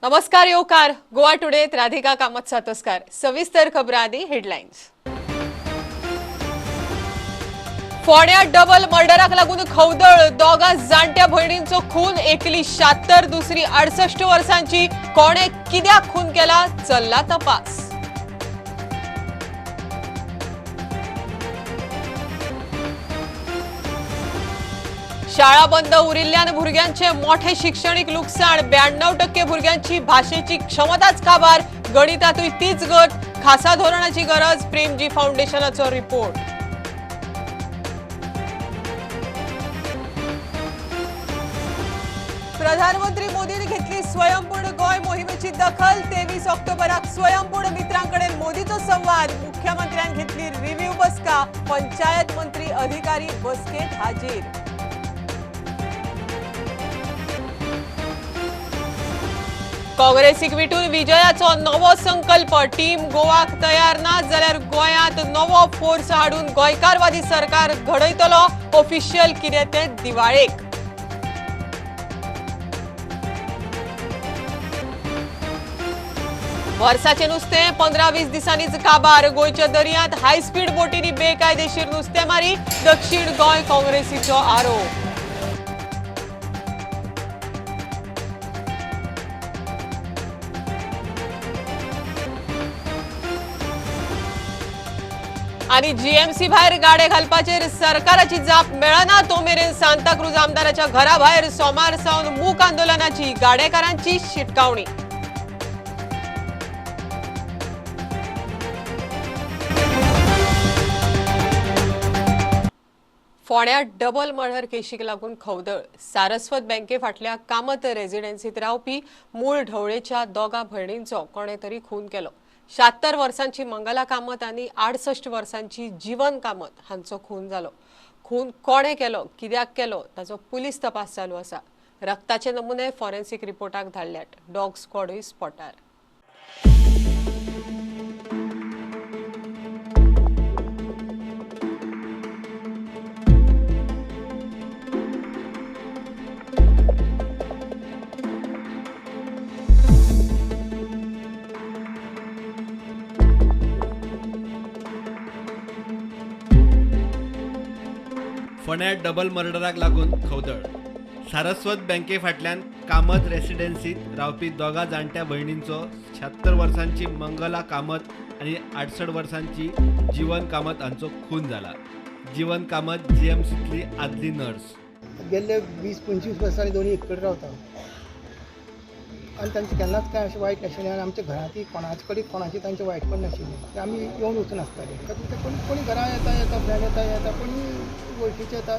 नमस्कार योकार गोवा टुडेत राधिका कामत सातोस्कार सविस्तर खबरां आदी हेडलायन्स। फोंड्यात डबल मर्डराक लागून खवदळ दोगा जाणट्या भयणींचो खून एकली 76 दुसरी 68 वर्सांची कोणे कित्याक खून केला चल्ला तपास। शाळा बंद उरिल्ल्यान भुरग्यांचे मोठे शिक्षणीक लुकसाण 92% भुरग्यांची भाषेची क्षमताच काबार गणितातूय तीच गट खासा धोरणाची गरज प्रेमजी फाउंडेशनाचो रिपोर्ट। प्रधानमंत्री मोदींनी घेतली स्वयंपूर्ण गोय मोहिमेची दखल 23 ऑक्टोबराक स्वयंपूर्ण मित्रांकडे मोदीचो संवाद मुख्यमंत्र्यांनी घेतली रिव्ह्यू बसका पंचायत मंत्री अधिकारी बसकेत हाजीर। काँग्रेसीक विटून विजयाचो नवो संकल्प टीम गोवाक तयार ना जाल्यार गोंयांत नवो फोर्स हाडून गोंयकारवादी सरकार घडयतलो ऑफिशियल कितें तें दिवाळेक। वर्साचे नुस्तें 15-20 दिसांनीच काबार गोंयच्या दर्यांत हाय स्पीड बोटींनी बेकायदेशीर नुस्तेमारी दक्षिण गोंय काँग्रेसीचो आरोप। आणि जीएमसी भायर गाडे घालपाचेर सरकाराची जाप मेळना तो मेरेन सांताक्रूज आमदाराच्या घरा भायर सोमार सावन मूक आंदोलनाची गाडेकारांची शिटकावणी। फोंड्यात डबल मर्डर केशीक लागून खवदळ सारस्वत बँके फाटल्या कामत रेजिडेन्सीत रावपी मूळ ढवळेच्या दोगा भयणींचो कोणे तरी खून केलो। 76 वर्सांची मंगला कामत आणि 68 वर्सांची जीवन कामत हांचो खून जालो। खून कोणे केलो कित्याक केलो ताचो पुलीस तपास चालू आसा। रक्ताचे नमुने फॉरेन्सिक रिपोर्टाक धाडल्यात डॉग स्क्वॉडूय स्पॉटार। फोंड्यात डबल मर्डराक लागून खवदळ सारस्वत बँके फाटल्यान कामत रेसिडेन्सीत रावपी दोगा जाणट्या भयणींचो 76 वर्सांची मंगला कामत आणि 68 वर्सांची जीवन कामत हांचो खून जाला। जीवन कामत जीएमसीतली आदली नर्स। गेल्ले 20-25 वर्सांनी दोन्ही एक कडेन रावता आनी तांचे केन्नाच काय अशें वायट नाशिल्लें आनी आमच्या घरांतूय कोणाचे कडेन कोणाचें तांचें वायटपण नाशिल्लें ते आमी येवन वचून आसताले। ते कोणी घरा येता फ्रेंड येता कोणी वळखीचे येता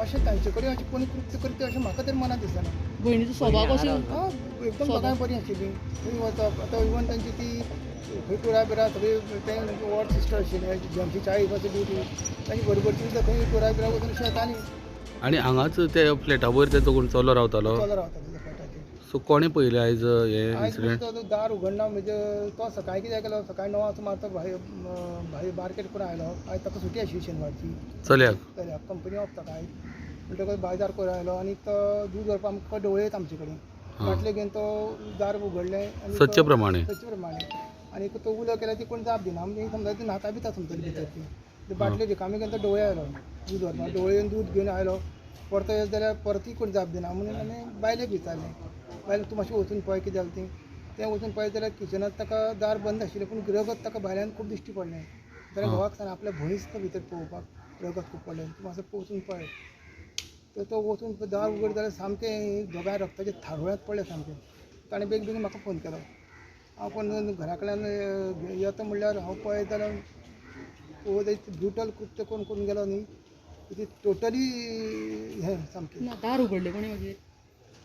अशें तांचे कडेन अशें कोणी कृत्य करता अशें म्हाका तरी मनांत दिसना। भयणीचो स्वभाव कसो एकदम दोगांय बरी आशिल्लीं थंय वचप आतां इवन तांची ती खंय टुरा बिरा सगळी तें वॉर्ड सिस्टर आशिल्लें जेमची 40 वर्सां ड्युटी तांची बरोबरची सुद्दां खंय टुरा बिरा वचून अशें येतालीं। आनी हांगाच ते फ्लॅटा वयर तेचो कोण चलो रावतालो सो कोणे पयलें आयज हे इन्सिडेंट तो दार उगडना म्हणजे तो सकाळी कितें केलो सकाळी 9 सुमार तो भायर मार्केट करून आयलो आयज ताका सुटी आशिल्ली शेनवारची चल्याक कंपनी ऑफ ताका आयज म्हणटकच बाजार करून आयलो आनी तो दूद व्हरपाक आमकां ढवळेत आमचे कडेन बाटले घेवन तो दार उगडलें आनी सच्चे प्रमाणे आनी तो उलो केल्यार ती कोण जाप दिना आमी समजा ती न्हाता बिता समजली भितर ती बाटले रिकामी घेवन तो ढवळे आयलो दूद व्हरपाक ढवळेन दूद घेवन आयलो परतो येत जाल्यार परती कोण जाप दिना म्हणून आमी बायलेक विचारलें बायल तूं मातशें वचून पळय कितें जालें तें वचून पळयत जाल्यार किचनांत ताका दार बंद आशिल्लें पूण रगत ताका भायल्यान खूब दिश्टी पडलें जाल्यार घोवाक सांगलें आपल्या भयणीच तो भितर पळोवपाक रगत खूब पडलें तूं मातसो वचून पळय तर तो वचून दार उगड जाल्यार सामकें दोगांय रक्ताचे थारोळ्यांत पडले सामकें ताणें बेगीन म्हाका फोन केलो हांव पण घरा कडल्यान येता म्हणल्यार हांव पळयत जाल्यार ब्रुटल कृत्य करून गेलो न्ही ती टोटली हें सामकें दार उगडले कोणी मागीर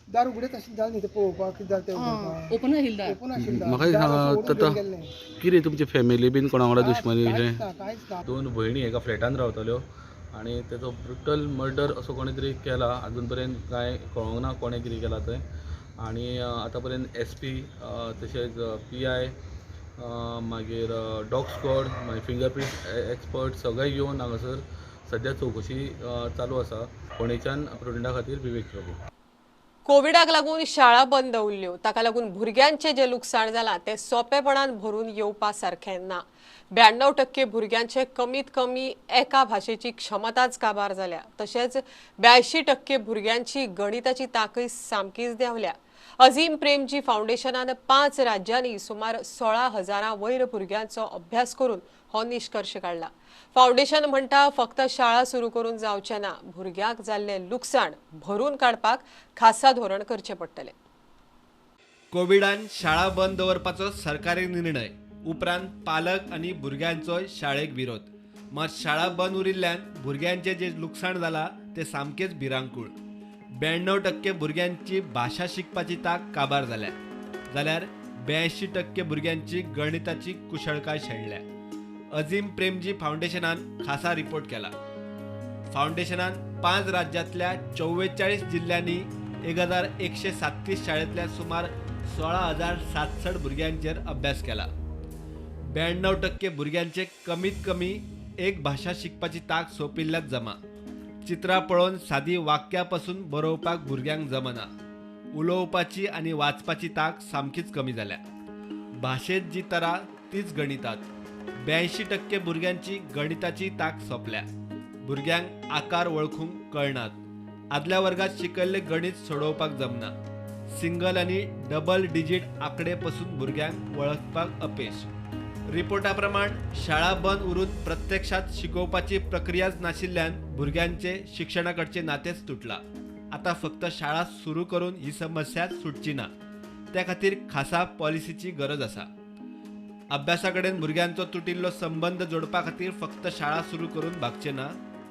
दार उगडीत आशिल्लें जालें न्ही तें पळोवपाक कितें जालें तें ओपन आशिल्लें ओपन आशिल्लें म्हाका सांगा कितें तुमची फॅमिली बीन कोणा वांगडा दुश्मनी कांयच ना। दोन भयणी एका फ्लॅटान रावताल्यो आनी तेचो ब्रुटल मर्डर असो कोणी तरी केला अजून पर्यंत कांय कळोंक ना कोणें कितें केला थंय आनी आतां पर्यंत SP तशेंच PI मागीर डॉग स्क्वॉड मागीर फिंगरप्रिंट एक्सपर्ट सगळे येवन हांगासर सद्या चवकशी चालू आसा फोंडेच्यान प्रुडंटा खातीर विवेक प्रभू। कोविडाक लागून शाळा बंद उरल्यो ताका लागून भुरग्यांचे जे लुकसाण जाला ते सोंपेपणान भरून येवपा सारखें ना. 92% भुरग्यांचे कमीत कमी एका भाशेची क्षमताच काबार जाल्या. तशेंच 82% भुरग्यांची गणिताची ताकय सामकीच देंवल्या. अजीम प्रेमजी फाउंडेशनान 5 राज्यांनी सुमार 16,000 वयर भुरग्यांचो अभ्यास करून हो निष्कर्ष काढला. फाउंडेशन म्हणटा फक्त शाळा सुरू करून जावचे ना, भुरग्यांक जाल्ले लुकसाण भरून काडपाक खासा धोरण करचे पडटले. कोविडान शाळा बंद दवरपाचो सरकारी निर्णय उपरांत पालक आनी भुरग्यांचो शाळेक विरोध. मात शाळा बंद उरिल्ल्यान भुरग्यांचे जे लुकसाण जाला ते सामकेच भिरांकूळ. 92% भुरग्यांची भाशा शिकपाची तांक काबार जाल्या, जाल्यार 82% भुरग्यांची गणिताची कुशळकाय शेणल्या. अजीम प्रेमजी फाउंडेशनान खासा रिपोर्ट केला. फाउंडेशनान 5 राज्यांतल्या 44 जिल्ल्यांनी 1137 शाळेंतल्या सुमार 16,760 भुरग्यांचेर अभ्यास केला. 92% भुरग्यांचे कमीत कमी एक भाशा शिकपाची तांक सोंपिल्ल्यात जमा. चित्रां पळोवन सादी वाक्या पासून बरोवपाक भुरग्यांक जमना. उलोवपाची आनी वाचपाची तांक सामकीच कमी जाल्या. भाशेंत जी तरा तीच गणितात. 82% भुरग्यांची गणिताची तांक सोंपल्या. भुरग्यांक आकार वळखूंक कळनात. आदल्या वर्गात शिकयल्ले गणित सोडोवपाक जमना. सिंगल आनी डबल डिजीट आंकडे पासून भुरग्यांक वळखपाक अपेस. रिपोर्टा प्रमाण शाळा बंद उरून प्रत्यक्षात शिकोवपाची प्रक्रियाच नाशिल्ल्यान भुरग्यांचे शिक्षणाकडचे नातेच तुटला. आता फक्त शाळा सुरू करून ही समस्या सुटची ना, त्या खातीर खासा पॉलिसीची गरज आसा. अभ्यासा कडेन भुरग्यांचो तुटिल्लो संबंद जोडपा खातीर फक्त शाळा सुरू करून भागचे ना,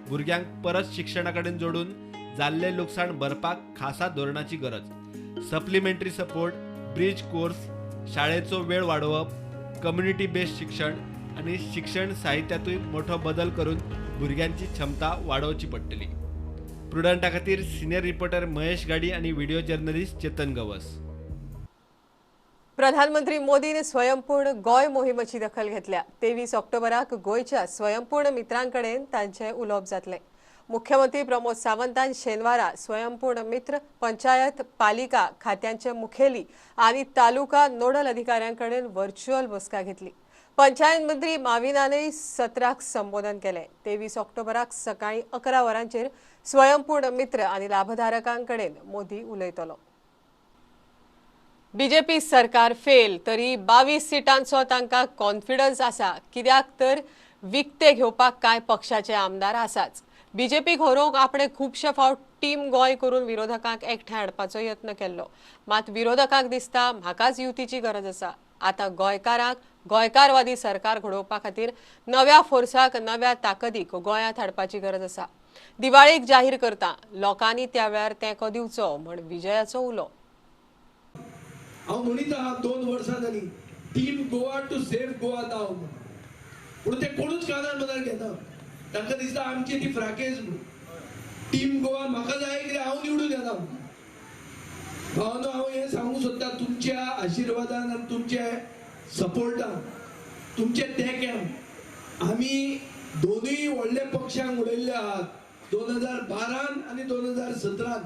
भुरग्यांक परत शिक्षणा कडेन जोडून जाल्ले लुकसाण भरपाक खासा धोरणाची गरज. सप्लिमेंटरी सपोर्ट, ब्रिज कोर्स, शाळेचो वेळ वाडोवप, कम्युनिटी बेस्ड शिक्षण आनी शिक्षण साहित्यातूय मोठो बदल करून भुरग्यांची क्षमता वाडोवची पडटली. प्रुडंटा खातीर सिनियर रिपोर्टर महेश गाडी आनी व्हिडिओ जर्नलिस्ट चेतन गवस. प्रधानमंत्री मोदीन स्वयंपूर्ण गोय मोहिमेची दखल घेतल्या. 23 ऑक्टोबराक गोयच्या स्वयंपूर्ण मित्रांकडेन तांचे उलोवप जातले. मुख्यमंत्री प्रमोद सावंतान शेनवारा स्वयंपूर्ण मित्र, पंचायत, पालिका खात्यांचे मुखेली आणि तालुका नोडल अधिकाऱ्यांकडेन व्हर्च्युअल बसका घेतली. पंचायत मंत्री माविनानय सत्राक संबोधन केले. 23 ऑक्टोबराक सकाळी 11 वरांचेर स्वयंपूर्ण मित्र आणि लाभधारकांकडेन मोदी उलयतलो. बीजेपी सरकार फेल तरी 22 सिटांचो तांकां कॉन्फिडन्स आसा, कित्याक तर विकते घेवपाक कांय पक्षाचे आमदार आसाच. बीजेपीक हरोवंक आपणे खुबशे फावट टीम गोय करून विरोधकांक एकठांय हाडपाचो यत्न केल्लो. मात विरोधकांक दिसता म्हाकाच युतीची गरज आसा. आतां गोंयकारांक गोंयकारवादी सरकार घडोवपा खातीर नव्या फोर्साक, नव्या ताकदीक गोंयांत हाडपाची गरज आसा. दिवाळीक जाहीर करता लोकांनी त्या वेळार तेंको दिवचो म्हण विजयाचो उलो. हांव म्हणिता 2 वर्सां जाली team Goa to save Goa नाव म्हणून, पूण ते कोणूच कानार मनार घेना. तांकां दिसता आमची ती फ्राकेज म्हणून. टीम गोवा म्हाका जाय कितें हांव निवडून येना. भावनो हांव हें सांगूंक सोदता, तुमच्या आशिर्वादान आनी तुमच्या सपोर्टान, तुमच्या तेंक्यान आमी दोनूय व्हडले पक्षांक उडयल्ले आहात 2012 आनी 2017.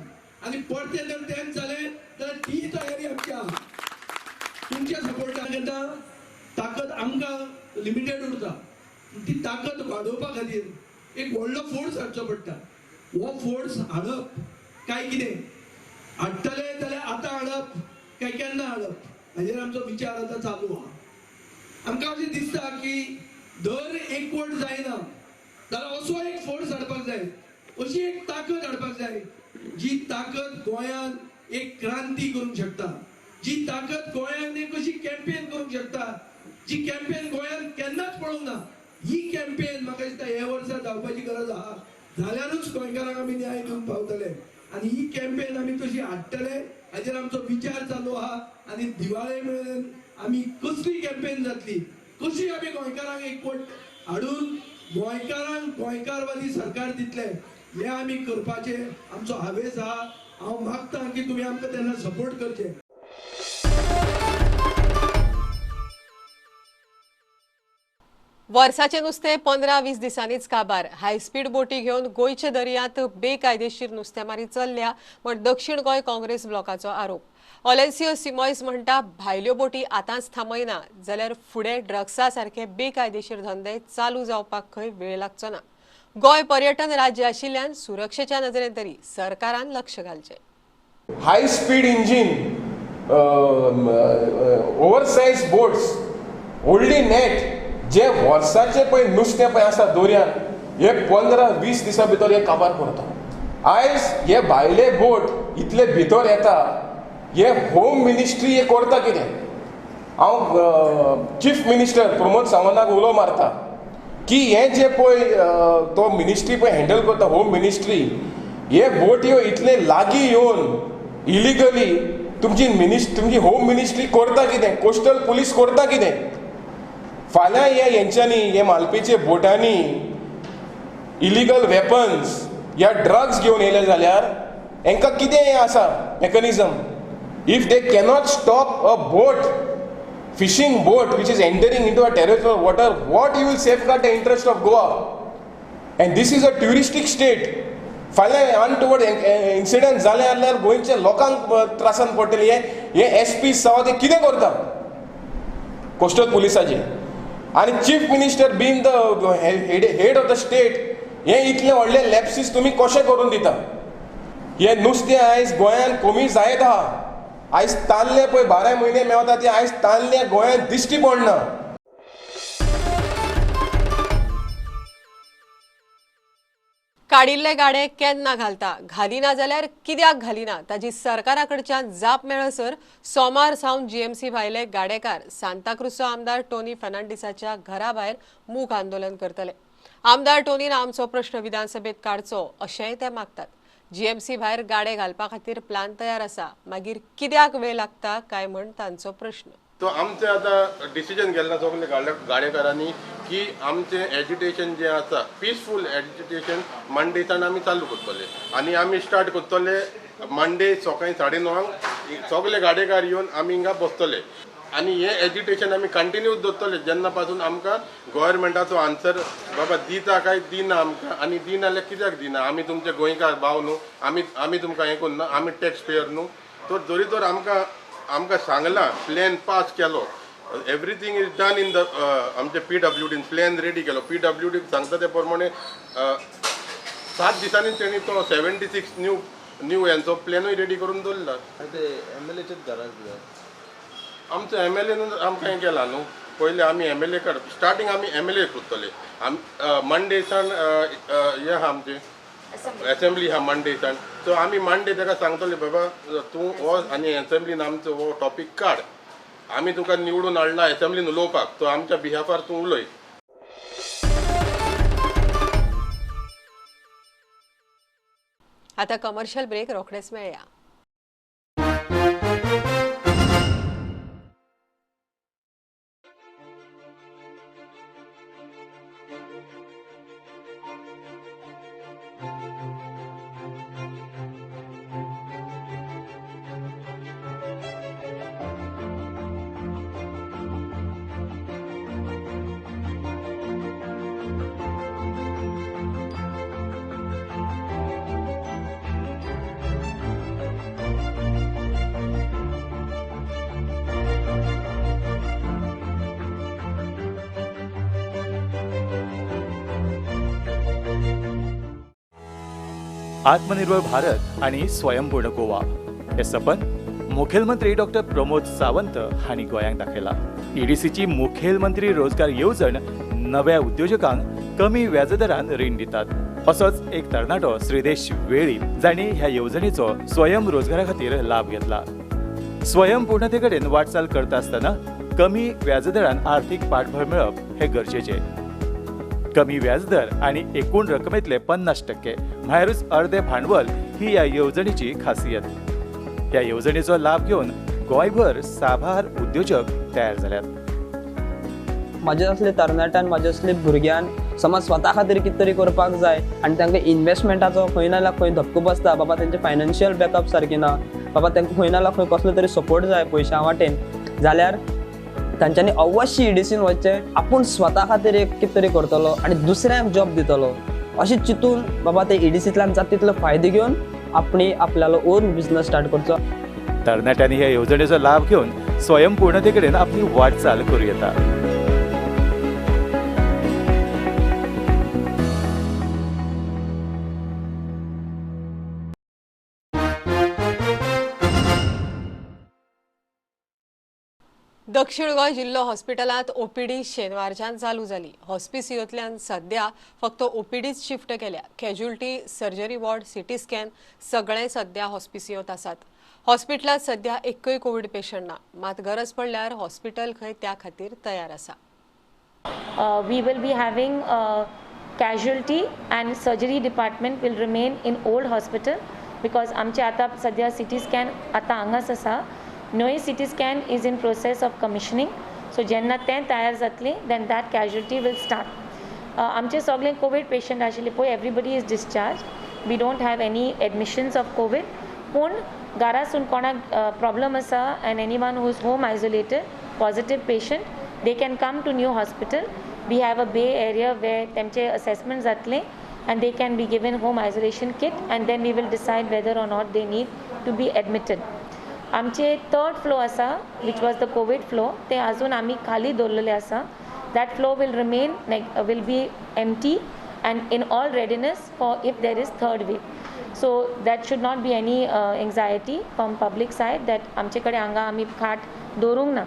आनी परते जर तेंच जालें जाल्यार ती तयारी आमची आहा. तुमच्या सपोर्टान येता ताकद आमकां लिमिटेड उरता. ती ताकद वाडोवपा खातीर एक व्हडलो फोर्स हाडचो पडटा. हो फोर्स हाडप काय कितें हाडटले जाल्यार आतां हाडप काय केन्ना हाडप हाजेर आमचो विचार आतां चालू आहा. आमकां अशें दिसता की दर एकवट जायना जाल्यार असो एक फोर्स हाडपाक जाय, अशी एक ताकद हाडपाक जाय जी ताकद गोंयान एक क्रांती करूंक शकता, जी ताकद गोंयान एक अशी कॅम्पेन करूंक शकता जी कॅम्पेन गोंयान केन्नाच पळोवंक ना. ही कॅम्पेन म्हाका दिसता हे वर्सा जावपाची गरज आहा. जाल्यारूच गोंयकारांक आमी न्याय दिवंक पावतले. आनी ही कॅम्पेन आमी कशी हाडटले हाजेर आमचो विचार चालू आहा. आनी दिवाळे मेळून आमी कसली कॅम्पेन जातली, कशी आमी गोंयकारांक एकवट हाडून गोंयकारांक गोंयकारवादी सरकार दितले हे आमी करपाचे आमचो हावेस आहा. हांव मागता की तुमी आमकां तेन्ना सपोर्ट करचे. वर्साचे नुस्तें 15-20 दिसांनीच काबार. हायस्पीड बोटी घेवन गोंयचे दर्यांत बेकायदेशीर नुस्तेमारी चल्ल्या म्हण दक्षिण गोंय काँग्रेस ब्लॉकाचो आरोप. ऑलेन्सियो सिमॉयस म्हणटा भायल्यो बोटी आतांच थांबयना जाल्यार फुडें ड्रग्सा सारखे बेकायदेशीर धंदे चालू जावपाक खंय वेळ लागचो ना. गोंय पर्यटन राज्य आशिल्ल्यान सुरक्षेच्या नजरेन तरी सरकारान लक्ष घालचें. High speed engine, oversize boats, व्हडली नेट, जे वर्साचे पळय नुस्तें पळय आसा दर्यांत, हे 15-20 दिसां भितर हे काबार करता. आयज हे भायले बोट इतले भितर येता, हे होम मिनिस्ट्री हे करता कितें? हांव चीफ मिनिस्टर प्रमोद सावंताक उलो मारता की हे जे पळय तो मिनिस्ट्री पळय हँडल करता, होम मिनिस्ट्री, हे बोट ह्यो इतले लागीं येवन इलिगली तुमची होम मिनिस्ट्री करता कितें? कोस्टल पुलीस करता कितें? फाल्यां हेंच्यांनी हे मालपेचे बोटांनी इलिगल वेपन्स या ड्रग्स घेवन येयले जाल्यार हांकां कितें हें आसा mechanism? If they cannot stop a boat, fishing boat which is entering into a territorial water, what you will safeguard the interest of Goa? And this is a touristic state. फाल्यां untoward incident जाले जाल्यार गोंयच्या लोकांक त्रासान पडटली. हे SP साव ते कितें करता कोस्टल पुलिसाचे? आनी chief minister been the head of the state, हे इतले व्हडले लॅप्सीस तुमी कशें करून दिता? हे नुस्तें आयज गोंयांत कमी जायत आहा. आयज ताल्ले पळय 12 म्हयने मेवता ते आयज ताल्ले गोंयांत दिश्टी पडना. काडिल्ले गाडे केन्ना घालता, घालिना जाल्यार कित्याक घालिना ताजी सरकारा कडच्यान जाप मेळसर सोमार सावन GMC भायले गाडेकार सांताक्रुजचो आमदार टोनी फर्नांडिसाच्या घरा भायर मूक आंदोलन करतले. आमदार टोनीन आमचो प्रश्न विधानसभेत काडचो अशेंय ते मागतात. GMC भायर गाडे घालपा खातीर प्लान तयार आसा, मागीर कित्याक वेळ लागता काय म्हण तांचो प्रश्न. तो आमचे आता डिसिजन घेतला सगळे गाडेकारांनी की आमचे एज्युटेशन जे आसा पीसफूल एज्युटेशन मंडेसान आमी चालू करतले आनी आमी स्टार्ट करतले मंडे सकाळी 9:30 सगळे गाडेकार येवन आमी हिंगा बसतले आनी हे एज्युटेशन आमी कंटिन्यूस दवरतले जेन्ना पासून आमकां गव्हर्मेंटाचो आन्सर बाबा दिता काय दिना आमकां. आनी दिना जाल्यार कित्याक दिना? आमी तुमचे गोंयकार भाव न्हू, आमी तुमकां हें करना, आमी टॅक्स पेयर न्हू. तर जरी तर आमकां सांगला प्लॅन पास केलो, everything is done in the आमचे PWD प्लॅन रेडी केलो. PWD सांगता ते प्रमाणे 7 दिसांनी तेणी तो 76 न्यू यांचो प्लॅनूय रेडी करून दवरला. MLAचेच घरांत आमचो MLA आमकां हें केला न्हू. पयलीं आमी MLA स्टार्टींग आमी MLA करतले. मंडेसान हे आहा आमचे असेंब्ली हा मंडेसान. सो आमी मंडे ताका सांगतले बाबा तूं हो आनी असेंब्लीन आमचो हो टॉपीक काड, आमी तुका निवडून हाडला असेंब्लीन उलोवपाक, तो आमच्या बिहाफार तूं उलय. आता कमर्शियल ब्रेक रोखडेच मेळया. आत्मनिर्भर भारत आणि स्वयंपूर्ण गोवा हे सपन मुखेलमंत्री डॉक्टर प्रमोद सावंत हांणी गोंयांक दाखयला. EDCची मुखेलमंत्री रोजगार येवजण नव्या उद्योजकांक कमी व्याजदरान रीण दितात. असोच एक तरणाटो श्रीदेश वेळी जांणी ह्या येवजणेचो स्वयं रोजगारा खातीर लाभ घेतला. स्वयंपूर्णते कडेन वाटचाल करता आसतना कमी व्याजदरान आर्थीक पाठबळ मेळप हे गरजेचे. कमी व्याजदर आणि एकूण रकमेतले 50% भायरूच अर्धे भांडवल ही या येवजणेची खासियत. या येवजणेचो लाभ घेऊन गोंयभर साबार उद्योजक तयार जाल्यात. माझ्या असले तरणाट्यान माझ्या असले भुरग्यान समज स्वता खातीर कितें तरी करपाक जाय आनी तांकां इन्वेस्टमेंटाचो खंय ना जाल्यार खंय धक्को बसता, बाबा तेंचे फायनान्शियल बॅकअप सारकें ना, बाबा तांकां खंय ना जाल्यार खंय कसलो तरी सपोर्ट जाय पयशां वाटेन, जाल्यार तांच्यांनी अवश्य ईडीसीन वचचें, आपूण स्वता खातीर एक कितें तरी करतलो आनी दुसऱ्यांक जॉब दितलो अशें चिंतून बाबा ते ईडीसींतल्यान जाता तितलो फायदो घेवन आपल्यालो ओन बिझनस स्टार्ट करचो. तरणाट्यांनी ह्या येवजणेचो लाभ घेवन स्वयंपूर्णते कडेन आपली वाटचाल करूं येता. दक्षिण गोंय जिल्लो हॉस्पिटलांत ओपीडी शेनवारच्यान चालू जाली. हॉस्पिसियोंतल्यान सध्या फक्त ओपीडीच शिफ्ट केल्या. Casualty, surgery ward, CT scan सगळे सध्या हॉस्पिसियोंत आसात. हॉस्पिटलांत सध्या एकूय कोविड पेशंट ना, मात गरज पडल्यार हॉस्पिटल खंय त्या खातीर तयार आसा. We will be having casualty and surgery department will remain in old hospital because आमचे आता सध्या CT scan आता हांगाच आसा. नवी CT scan is in process of commissioning. So जेन्ना तें तयार जातलें then that casualty will start. आमचे सगळे कोविड पेशंट आशिल्ले पळय everybody is discharged. We don't have any admissions of COVID. पूण घरासून कोणाक प्रॉब्लम आसा and anyone who is home isolated positive patient they can come to new hospital. We have a bay area where तेमचे assessment जातले and they can be given home isolation kit and then we will decide whether or not they need to be admitted. आमचे third floor आसा which was the COVID floor ते अजून आमी खाली दवरलेले आसा. That floor will remain will be empty and in all readiness for if there is third wave. So that should not be any anxiety from public side that आमचे कडे हांगा आमी खाट दवरूंक ना.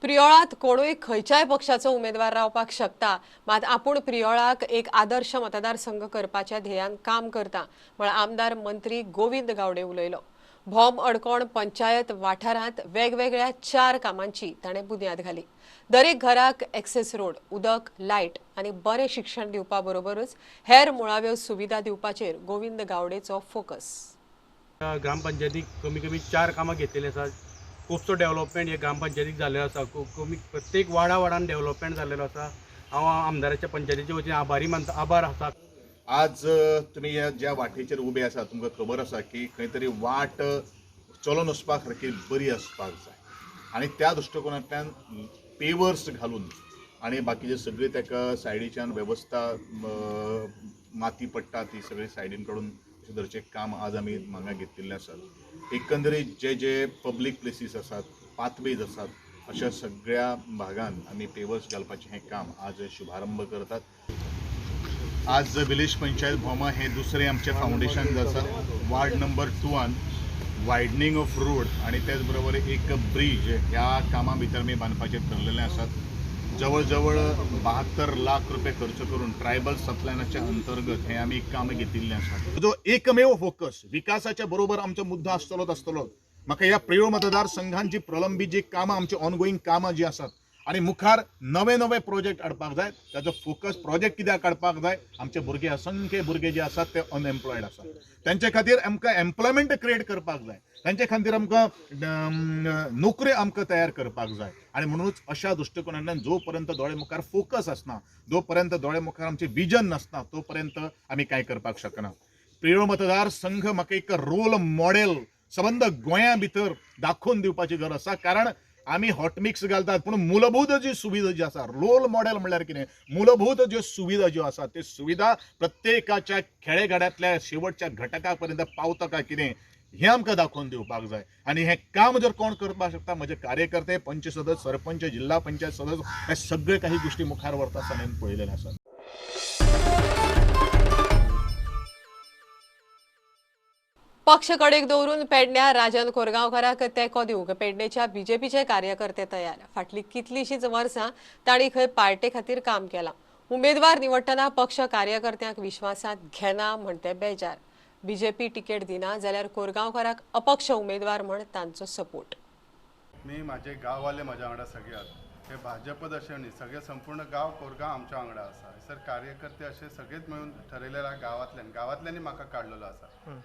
प्रियोळात कोणूय खंयच्याय पक्षाचो उमेदवार रावपाक शकता, मात आपूण प्रियोळाक एक आदर्श मतदारसंघ करपाच्या ध्येयान काम करता म्हळ्यार आमदार मंत्री गोविंद गावडे उलयलो. भोम अडकोण पंचायत वाठारांत वेगवेगळ्या 4 कामांची ताणें बुन्याद घाली. दरेक घराक एक्सेस रोड, उदक, लायट आनी बरें शिक्षण दिवपा बरोबरच हेर मुळाव्यो सुविधा दिवपाचेर गोविंद गावडेचो फोकस. ग्रामपंचायतीक कमी कमी 4 कामां घेतलेली आसात. खुबसो डेव्हलपमेंट हे ग्रामपंचायतीक जाल्लो आसा. प्रत्येक वाडान डेव्हलपमेंट जाल्लो आसा. हांव आमदाराच्या पंचायतीचे वतीन आभारी मानता, आभार आसा. आज तुमी ज्या वाटेचेर उबे आसा तुमकां खबर आसा की खंय तरी वाट चलून वचपा सारकी बरी आसपाक जाय आनी त्या दृश्टिकोनांतल्यान पेवर्स घालून आनी बाकीचे सगळे ताका सायडीच्यान वेवस्था माती पडटा ती सगळी सायडीन काडून अशें तरेचें काम आज आमी मागा घेतिल्लें आसा. एकंदरीत जे पब्लीक प्लेसीस आसात, पाथवेज आसात, अशा सगळ्या भागांत आमी पेवर्स घालपाचें हें काम आज शुभारंभ करतात. आज विलेज पंचायत भोमा हे दुसरें आमचें फावंडेशन आसा. वार्ड नंबर 2 वायडनींग ऑफ रोड आनी तेच बरोबर एक ब्रीज ह्या कामा भितर आमी बांदपाचें ठरलेलें आसात. जवळ जवळ 72 लाख रुपये खर्च करून ट्रायबल सप्लायनाच्या अंतर्गत हे आमी काम घेतिल्लें आसा. जो एकमेव फोकस विकासाच्या बरोबर आमचो मुद्दो आसतलो. म्हाका ह्या प्रियो मतदारसंघांत जी प्रलंबीत जी कामां आमची ऑनगोईंग कामां जी आसात आनी मुखार नवे प्रोजेक्ट हाडपाक जाय. ताजो फोकस प्रोजेक्ट कित्याक काडपाक जाय, आमचे भुरगे असंख्य भुरगे जे आसात ते अनएम्प्लॉयड आसात. तांचे खातीर आमकां एम्प्लॉयमेंट क्रिएट करपाक जाय. तांचे खातीर आमकां नोकरी आमकां तयार करपाक जाय. आनी म्हणूनच अशा दृश्टिकोनांतल्यान जो पर्यंत दोळे मुखार फोकस आसना, जो पर्यंत दोळे मुखार आमचे विजन नासना, तो पर्यंत आमी कांय करपाक शकना. प्रियो मतदारसंघ म्हाका एक रोल मॉडेल सबंद गोंया भितर दाखोवन दिवपाची गरज आसा. कारण आमी हॉटमिक्स घालतात पूण मूलभूत जी सुविधा जी आसा, रोल मॉडेल म्हणल्यार कितें, मूलभूत ज्यो सुविधा ज्यो आसात त्यो सुविधा प्रत्येकाच्या खेडेगाड्यांतल्या शेवटच्या घटका पर्यंत पावता काय कितें हें आमकां दाखोवन दिवपाक जाय. आनी हें काम जर कोण करपाक शकता, म्हजे कार्यकर्ते, पंच सदस्य, सरपंच, जिल्हा पंचायत सदस्य, हे सगळे काही गोष्टी मुखार व्हरता आसतना हांवें पळयलेले आसात. पक्ष कडेक दवरून पेडण्या राजन कोरगांवकाराक तेंको दिवंक पेडणेच्या बीजेपीचे कार्यकर्ते तयार. फाटली कितलीशींच वर्सां तांणी खंय पार्टे खातीर काम केलां. उमेदवार निवडटना पक्ष कार्यकर्त्यांक विश्वासांत घेना म्हण ते बेजार. बीजेपी टिकेट दिना जाल्यार कोरगांवकाराक अपक्ष उमेदवार म्हण तांचो सपोर्ट. मी माझे गांववाले म्हज्या वांगडा सगळे आसात. हे भाजप अशें न्ही, सगळे संपूर्ण गांव कोरगांव आमच्या वांगडा आसा. सर कार्यकर्ते असे सगळेच मेळून ठरयलेल्या गांवांतल्यांनी म्हाका काडलेलो आसा.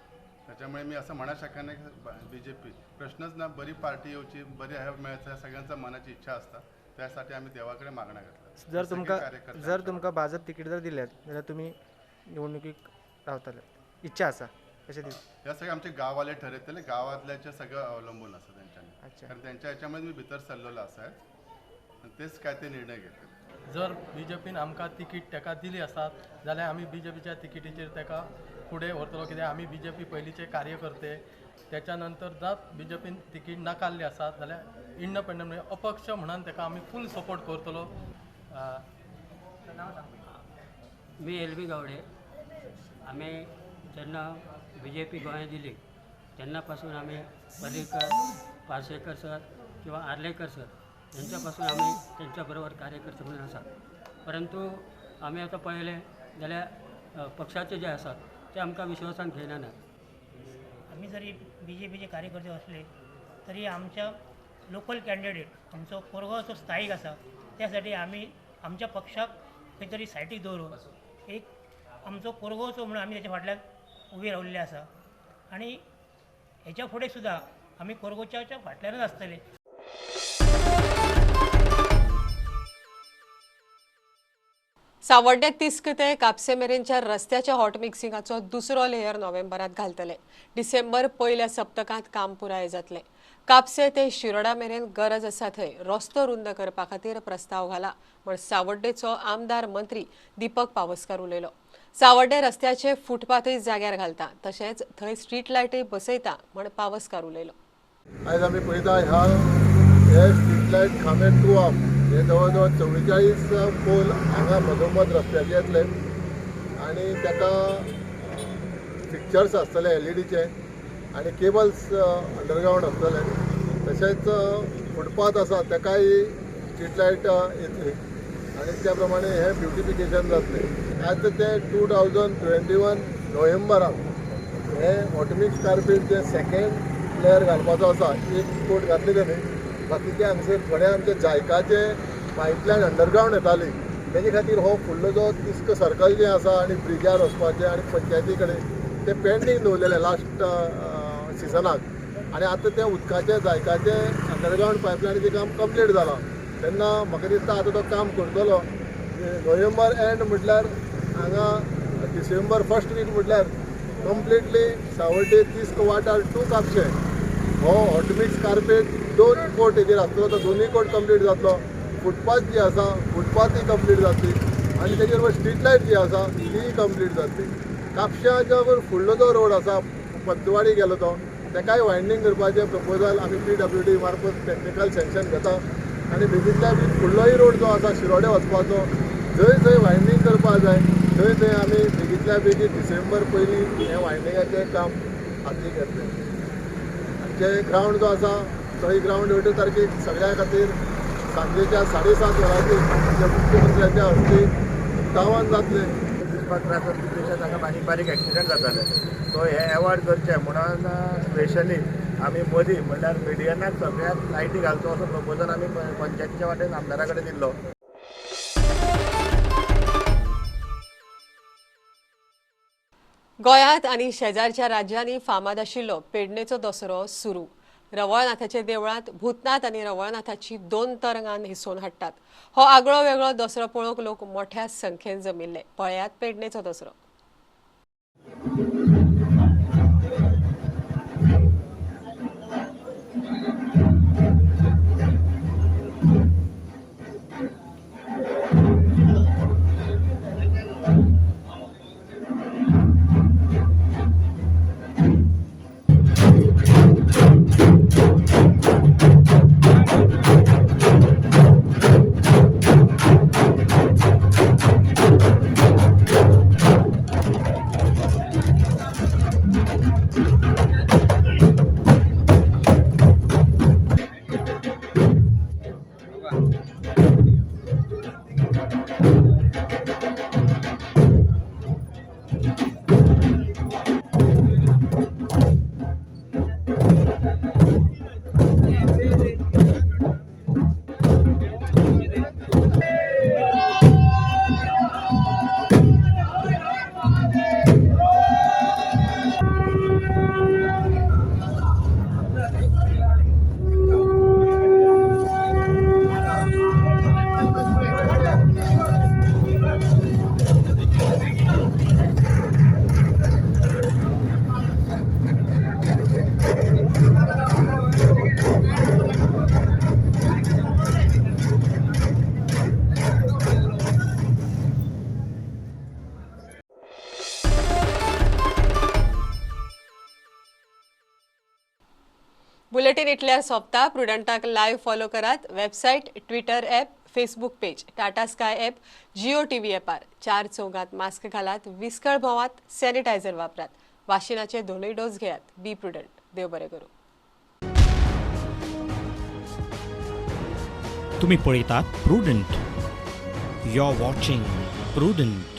त्याच्यामुळे मी असं म्हणा शकना की बीजेपी प्रश्नच ना. बरी पार्टी येवची, बरी हे मेळचा, सगळ्यांचा मनाची इच्छा असता. त्यासाठी आम्ही देवाकडे मागणं घातला. जर तुमकां भाजप तिकीट जर दिल्यात जाल्यार तुमी निवडणुकीक रावतले, इच्छा आसा? कशें ती हे सगळे आमचे गाववाले ठरयतले गांवांतल्याचे सगळं अवलंबून आसा तेंच्यांनी अच्छा. कारण त्यांच्या ह्याच्यामध्ये मी भितर सरलेलो आसा आनी तेच काय ते निर्णय घेतले. जर BJPन आमकां तिकीट ताका दिली आसत जाल्यार आमी BJPच्या तिकीटीचेर ताका फुडें व्हरतलो, कित्याक आमी BJP पयलींचे कार्यकर्ते. त्याच्या नंतर जर BJPन तिकीट नाकारली आसत जाल्यार इंडिपेंडंट म्हणजे अपक्ष म्हणून ताका आमी फूल सपोर्ट करतलो. मी LV गावडे. आम्ही जेन्ना BJP गोंयांत दिली तेन्ना पासून आमी पर्रीकर, पार्सेकर सर किंवा आर्लेकर सर यांच्या पासून आमी त्यांच्या बरोबर कार्यकर्ते म्हणून आसा. परंतु आमी आतां पळयलें जाल्यार पक्षाचे जे आसात ते आमकां विश्वासान घेयनात. आम्ही जरी BJPचे कार्यकर्ते असले तरी आमच्या लोकल कॅन्डिडेट आमचो कोरगांव जो स्थायीक आसा त्यासाठी आम्ही आमच्या पक्षाक खंय तरी सायटीक दवरून एक आमचो कोरगांवचो म्हणून आमी तेच्या फाटल्यान उबे रावल्ले आसा आनी हेच्या फुडें सुद्दां आमी कोरगांवच्या फाटल्यानच आसतले. सावड्ड्यात तिस्क ते कापसे मेरेनच्या रस्त्याच्या हॉट मिक्सिंगाचो दुसरो लेयर नोव्हेंबरात घालतले. डिसेंबर पयल्या सप्तकांत काम पुराय जातले. कापसे ते शिरोडा मेरेन गरज आसा थंय रस्तो रुंद करपा खातीर प्रस्ताव घाला म्हण सावड्डेचो आमदार मंत्री दीपक पावसकार उलयलो. सावड्डे रस्त्याचे फुटपाथय जाग्यार घालता तशेंच थंय स्ट्रीट लायटय बसयता म्हण पावसकार उलयलो. आयज आमी पळयता हे स्ट्रीट लायट खांबे टू आप हे जवळ जवळ 44 पोल हांगा मधोमध रस्त्याचे येतले आनी ताका फिक्चर्स आसतले LEDचे आनी केबल्स अंडरग्रावंड आसतले. तशेंच फुटपाथ आसा ताकाय स्ट्रीट लायट येतली आनी त्या प्रमाणे हे ब्युटिफिकेशन जातले. आतां ते 2021 नोव्हेंबराक हे ऑटोमिक्स कार्पेट जे सेकेंड लेयर घालपाचो आसा एक कोट घातली तेणी. बाकीचे हांगसर थोडे आमचे जायकाचे पायपलायन अंडरग्रावंड येताली तेजे खातीर हो फुडलो जो तिस्क सर्कल जें आसा आनी ब्रिजार वचपाचें आनी पंचायती कडेन ते पेंडींग दवरलेले लास्ट सिजनाक आनी आतां ते उदकाचे जायकाचे अंडरग्रावंड पायपलायनीचें काम कंप्लीट जालां तेन्ना म्हाका दिसता आतां तो काम करतलो. नोव्हेंबर एंड म्हटल्यार हांगा डिसेंबर फर्स्ट वीक म्हटल्यार कंप्लिटली सावड्डे तिस्क वाठार टू कापशे हो हॉटमिक्स कार्पेट 2 कोट हेजेर आसतलो. तो दोनूय कोट कंप्लीट जातलो. फुटपाथ जी आसा फुटपाथय कंप्लीट जातली आनी तेजेर स्ट्रीट लायट जी आसा तीय कंप्लीट जातली. कापशाच्या फुडलो जो रोड आसा पंचवाडी गेलो तो ताकाय वायंडींग करपाचें प्रपोजल आमी PWD मार्फत टॅक्निकल सँक्शन घेता आनी बेजिकल्या फुडलोय रोड जो आसा शिरोडे वचपाचो जंय जंय वायंडींग करपा जाय थंय थंय आमी बेगींतल्या बेगीन डिसेंबर पयलीं हें वायंडिंगाचें काम हाती घेतलें. आमचे ग्रावंड जो आसा तो ग्रावंड 8 तारखेक सगळ्या खातीर सांजेच्या 7:30 वरांचेर आमच्या मुख्यमंत्र्याच्या हस्ते उक्तावण जातलें. दिसपाक त्रास जाता तशेंच हांगा बारीक बारीक एक्सिडंट जाताले सो हे एवॉर्ड करचे म्हणून स्पेशली आमी मदीं म्हणल्यार मिडियनाक सगळ्याक लायटी घालचो असो प्रपोजल आमी पंचायतीच्या वाटेन आमदारा कडेन दिल्लो. गोंयांत आनी शेजारच्या राज्यांनी फामाद आशिल्लो पेडणेचो दसरो सुरू. रवळनाथाच्या देवळांत भूतनाथ आनी रवळनाथाची 2 तरंगां न्हेसोवन हाडटात. हो आगळो वेगळो दसरो पळोवंक लोक मोठ्या संख्येन जमिल्ले. पळयात पेडणेचो दसरो. बुलेटिन इतल्या सोंपता. प्रुडंटाक लायव्ह फॉलो करात. Website, Twitter app, Facebook page, Tata sky app, Jio TV ॲपार 4 चौगात मास्क घालात, विस्कळ भोंवात, सॅनिटायझर वापरात, वाशिनाचे 2 डोस घेयात. बी प्रुडंट. देव बरें करूं. तुम्ही पळयतात Prudent. You are watching prudent.